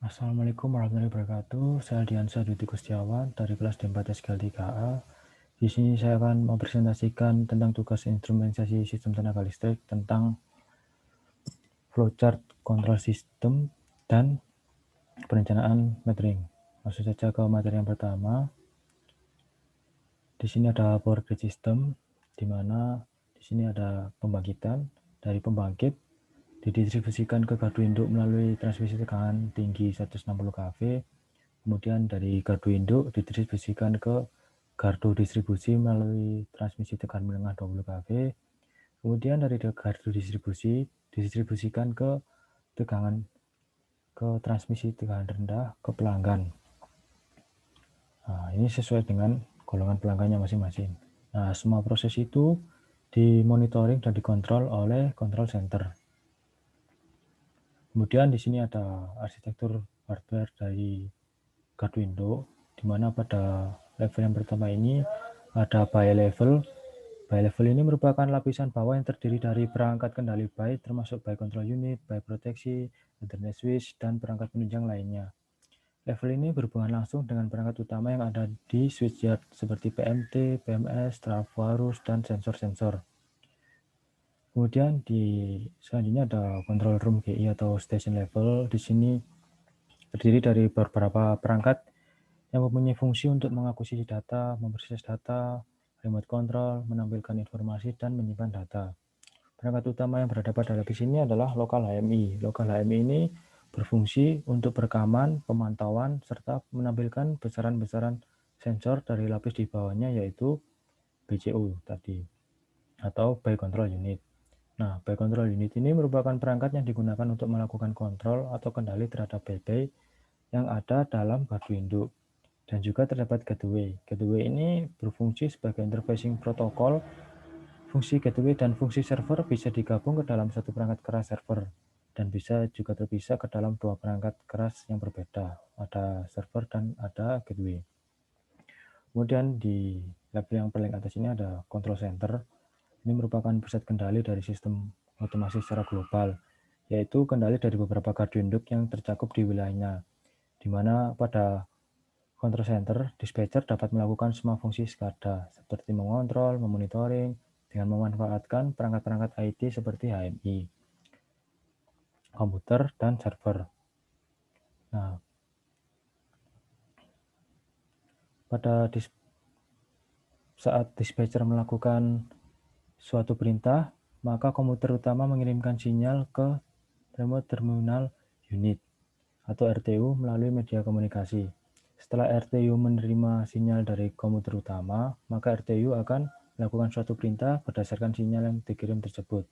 Assalamualaikum warahmatullahi wabarakatuh. Saya Diansa Dudi Kustiawan dari kelas D4 SKL3A. Di sini saya akan mempresentasikan tentang tugas instrumentasi sistem tenaga listrik tentang flowchart control system dan perencanaan metering. Langsung saja ke materi yang pertama. Di sini ada power grid system, di mana di sini ada pembangkitan. Dari pembangkit didistribusikan ke gardu induk melalui transmisi tegangan tinggi 160 kV. Kemudian dari gardu induk didistribusikan ke gardu distribusi melalui transmisi tegangan menengah 20 kV. Kemudian dari gardu distribusi didistribusikan ke transmisi tegangan rendah ke pelanggan. Nah, ini sesuai dengan golongan pelanggannya masing-masing. Nah, semua proses itu dimonitoring dan dikontrol oleh control center. Kemudian di sini ada arsitektur hardware dari gardu induk, di mana pada level yang pertama ini ada buy level. Buy level ini merupakan lapisan bawah yang terdiri dari perangkat kendali buy, termasuk buy control unit, buy proteksi, Ethernet switch, dan perangkat penunjang lainnya. Level ini berhubungan langsung dengan perangkat utama yang ada di switchyard seperti PMT, PMS, trafo arus, dan sensor-sensor. Kemudian selanjutnya ada control room GI atau station level. Di sini terdiri dari beberapa perangkat yang mempunyai fungsi untuk mengakuisisi data, memproses data, remote control, menampilkan informasi, dan menyimpan data. Perangkat utama yang berada pada lapis ini adalah lokal HMI. Lokal HMI ini berfungsi untuk perekaman, pemantauan, serta menampilkan besaran-besaran sensor dari lapis di bawahnya, yaitu BCU tadi, atau Buy Control Unit. Nah, Buy Control Unit ini merupakan perangkat yang digunakan untuk melakukan kontrol atau kendali terhadap buy yang ada dalam gardu induk. Dan juga terdapat gateway. Gateway ini berfungsi sebagai interfacing protokol. Fungsi gateway dan fungsi server bisa digabung ke dalam satu perangkat keras server dan bisa juga terpisah ke dalam dua perangkat keras yang berbeda. Ada server dan ada gateway. Kemudian di level yang paling atas ini ada control center. Ini merupakan pusat kendali dari sistem otomasi secara global, yaitu kendali dari beberapa gardu induk yang tercakup di wilayahnya, di mana pada control center, dispatcher dapat melakukan semua fungsi SCADA, seperti mengontrol, memonitoring, dengan memanfaatkan perangkat-perangkat IT seperti HMI, komputer, dan server. Nah, saat dispatcher melakukan suatu perintah, maka komputer utama mengirimkan sinyal ke remote terminal unit atau RTU melalui media komunikasi. Setelah RTU menerima sinyal dari komputer utama, maka RTU akan melakukan suatu perintah berdasarkan sinyal yang dikirim tersebut,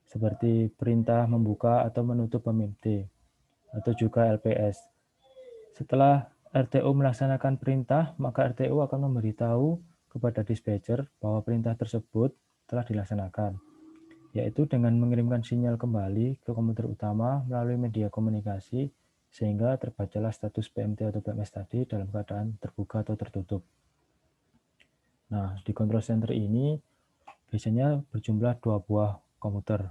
seperti perintah membuka atau menutup PMT, atau juga LPS. Setelah RTU melaksanakan perintah, maka RTU akan memberitahu kepada dispatcher bahwa perintah tersebut telah dilaksanakan, yaitu dengan mengirimkan sinyal kembali ke komputer utama melalui media komunikasi sehingga terbacalah status PMT atau PMS tadi dalam keadaan terbuka atau tertutup. Nah, di control center ini biasanya berjumlah 2 buah komputer.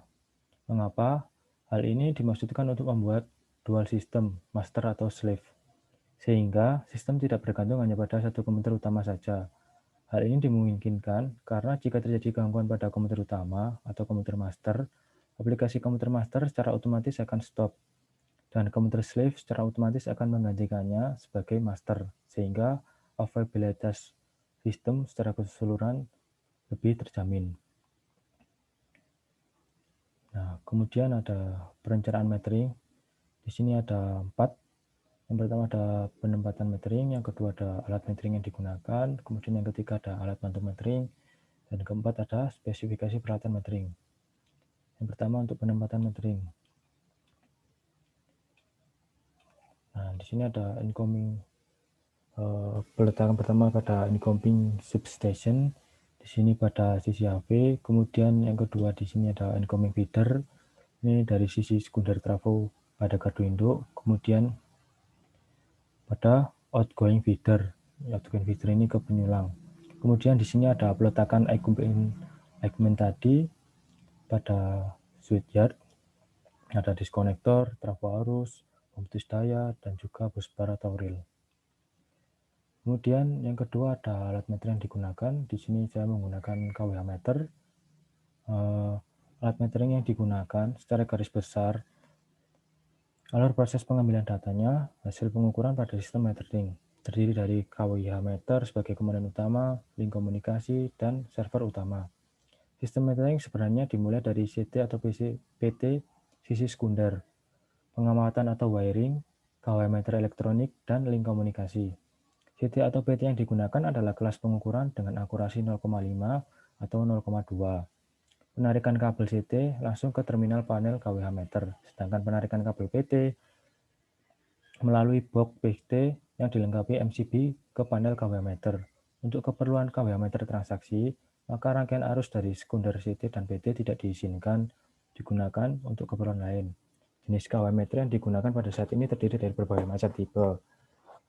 Mengapa? Hal ini dimaksudkan untuk membuat dual system, master atau slave, sehingga sistem tidak bergantung hanya pada satu komputer utama saja. Hal ini dimungkinkan karena jika terjadi gangguan pada komputer utama atau komputer master, aplikasi komputer master secara otomatis akan stop, dan komputer slave secara otomatis akan menggantikannya sebagai master, sehingga availabilitas sistem secara keseluruhan lebih terjamin. Nah, kemudian ada perencanaan metering. Di sini ada 4. Yang pertama ada penempatan metering, yang kedua ada alat metering yang digunakan, kemudian yang ketiga ada alat bantu metering, dan keempat ada spesifikasi peralatan metering. Yang pertama untuk penempatan metering. Nah, di sini ada incoming, peletakan pertama pada incoming substation. Di sini pada sisi HV, kemudian yang kedua di sini ada incoming feeder. Ini dari sisi sekunder trafo pada gardu induk, kemudian pada outgoing feeder. Outgoing feeder ini ke penyulang. Kemudian di sini ada peletakan equipment tadi pada switchyard, ada diskonektor, trafo arus, pemutus daya, dan juga busbar atau reel. Kemudian yang kedua ada alat meter yang digunakan. Di sini saya menggunakan kWh meter. Alat metering yang digunakan secara garis besar, alur proses pengambilan datanya, hasil pengukuran pada sistem metering, terdiri dari kWh meter sebagai komponen utama, link komunikasi, dan server utama. Sistem metering sebenarnya dimulai dari CT atau PT sisi sekunder, pengamatan atau wiring, kWh meter elektronik, dan link komunikasi. CT atau PT yang digunakan adalah kelas pengukuran dengan akurasi 0,5 atau 0,2. Penarikan kabel CT langsung ke terminal panel kWh meter, sedangkan penarikan kabel PT melalui box PT yang dilengkapi MCB ke panel kWh meter. Untuk keperluan kWh meter transaksi, maka rangkaian arus dari sekunder CT dan PT tidak diizinkan digunakan untuk keperluan lain. Jenis kWh meter yang digunakan pada saat ini terdiri dari berbagai macam tipe.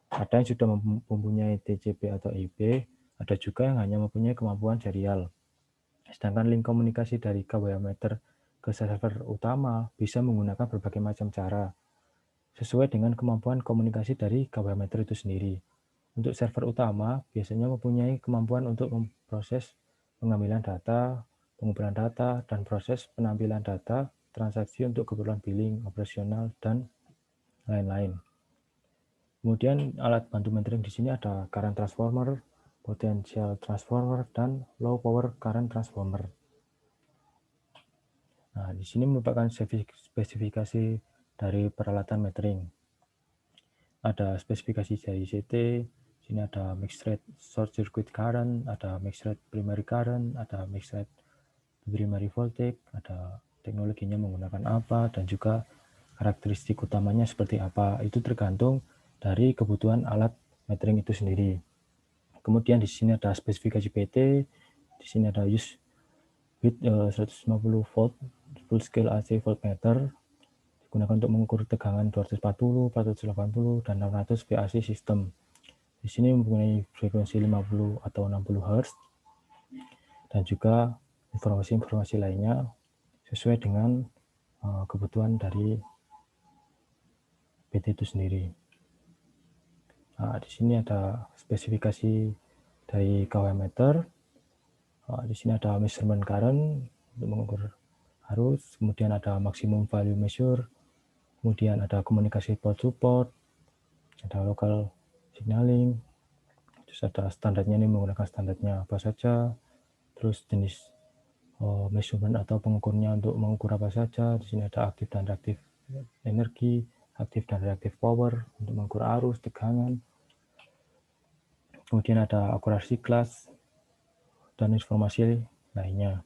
Ada yang sudah mempunyai TCP atau IP, ada juga yang hanya mempunyai kemampuan serial. Sedangkan link komunikasi dari kWh meter ke server utama bisa menggunakan berbagai macam cara, sesuai dengan kemampuan komunikasi dari kWh meter itu sendiri. Untuk server utama, biasanya mempunyai kemampuan untuk memproses pengambilan data, pengumpulan data, dan proses penampilan data, transaksi untuk keperluan billing, operasional, dan lain-lain. Kemudian alat bantu metering di sini ada current transformer, potential transformer, dan low power current transformer. Nah, di sini merupakan spesifikasi dari peralatan metering. Ada spesifikasi dari CT, sini ada mixed rate short circuit current, ada mixed rate primary current, ada mixed rate primary voltage, ada teknologinya menggunakan apa, dan juga karakteristik utamanya seperti apa. Itu tergantung dari kebutuhan alat metering itu sendiri. Kemudian di sini ada spesifikasi PT, di sini ada use with 150 volt full scale AC voltmeter, digunakan untuk mengukur tegangan 240, 480, dan 600 VAC sistem. Di sini mempunyai frekuensi 50 atau 60 Hz, dan juga informasi-informasi lainnya sesuai dengan kebutuhan dari PT itu sendiri. Nah, di sini ada spesifikasi dari kWh meter. Di sini ada measurement current untuk mengukur arus, kemudian ada maximum value measure, kemudian ada komunikasi port support, ada local signaling, terus ada standarnya ini menggunakan standarnya apa saja, terus jenis measurement atau pengukurnya untuk mengukur apa saja. Di sini ada aktif dan reaktif energi, aktif dan reaktif power untuk mengukur arus, tegangan. Kemudian ada akurasi kelas dan informasi lainnya.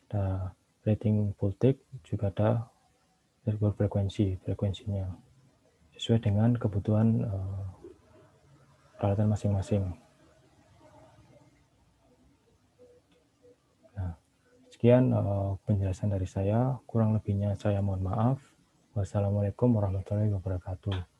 Ada rating voltage, juga ada frekuensinya sesuai dengan kebutuhan peralatan masing-masing. Nah, sekian penjelasan dari saya. Kurang lebihnya saya mohon maaf. Wassalamualaikum warahmatullahi wabarakatuh.